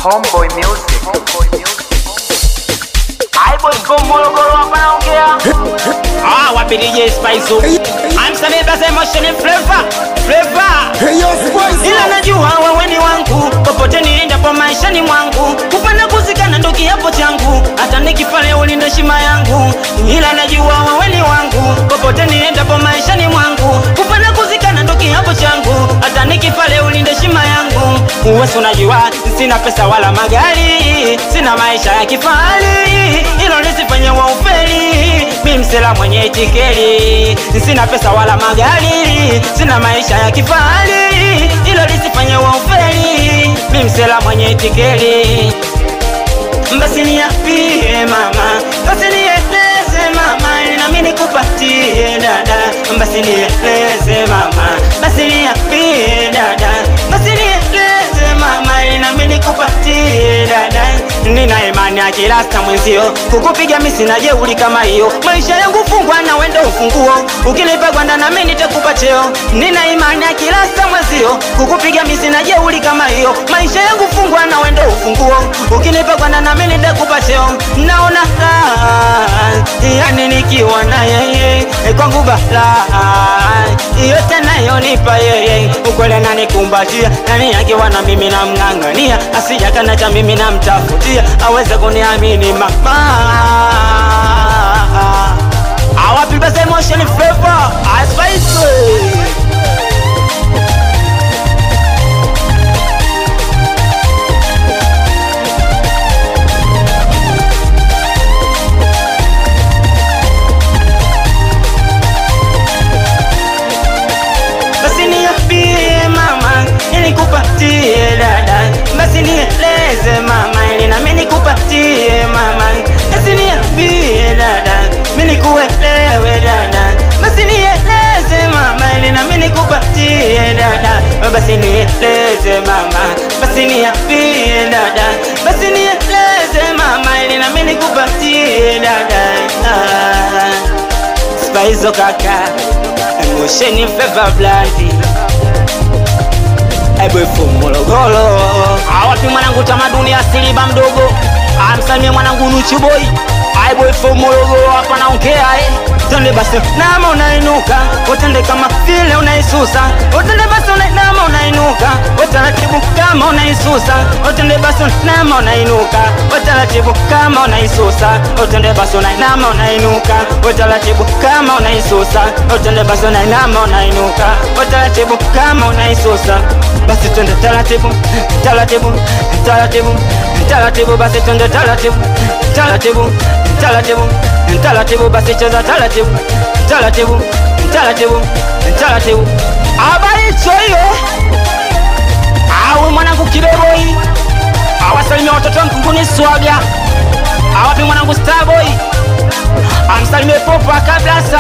Homeboy Music. I boy from Morogoro hapa naongea. Wapi DJ Spice? Amsame basi emotion flavor. Hey yo Spice. Ila najua wewe ni wangu, popote nienda kwa maisha ni mwangu. Kupenda kuzikana ndo kiapo changu, hata nikifa leo ulinda heshima yangu. Ila najua wewe ni wangu, popote nienda kwa maisha ni mwangu. Kupenda kuzikana ndo kiapo changu, hata nikifa leo ulinda heshima yangu. Wewe unajua sina pesa wala magari, sina maisha ya kifahari, ilo nisifanye wa ufeli. Mimi msela mwenye itikeli, sina pesa wala magari, sina maisha ya kifahari, ilo nisifanye wa ufeli. Mimi msela mwenye itikeli. Basi niapie mama, basi nieleze mama, ili nami nikupatie dada. Basi nieleze mama, basi niapie dada. Basi nieleze mama, ili nami nikupatie dada. Nina imani ya kilasta mwenzio, kukupiga mimi sina jeuri kama hiyo. Maisha yangu fungwa na wendo ufunguo, ukinipa gwanda na mimi nitakupa cheo. Nina imani ya kilasta mwenzio, kukupiga mimi sina jeuri kama hiyo. Maisha yangu fungwa na wendo ufunguo, ukinipa gwanda na mimi nitakupa cheo. Naona yani nikiwa na yeye kwangu balaa yote nayonipa yeye, ukweli ananikumbatia, nani akiwa na mimi namng'ang'ania, asija kana cha mimi namtafutia, aweze kuniamini mama. Awapi basi emotion flavor Spice. Nikupatie dada, basi nieleze mama, ili nami nikupatie mama. Basi niambie dada, mimi nikuelewe dada. Basi nieleze mama, ili nami nikupatie dada. Basi nieleze mama, basi niambie dada. Basi nieleze mama, ili nami nikupatie dada. Spice kaka, emotion fever bloody. Boy from Morogoro. Wapi mwanangu tamaduni asili ba mdogo, amsalimie mwanangu Nuchu boy. Boy from Morogoro hapa naongea Tende basi nama unainuka, utende kama vile unaisusa. Utende basi nama unainuka, utaratibu kama unaisusa. Utende basi nama unainuka, utaratibu kama unaisusa. Utende basi nama unainuka, utaratibu kama unaisusa. Utende basi nama unainuka, utaratibu kama unaisusa. Basi twende taratibu, taratibu, taratibu, taratibu. Basi twende taratibu, taratibu, taratibu, taratibu. Basi cheza taratibu, taratibu, taratibu, taratibu. Habari choyo. Awe mwanangu Kibeboi, awasalimia watoto mkunguni swaga. Awapi mwanangu Starboy, amsalimie Popo Akablasa.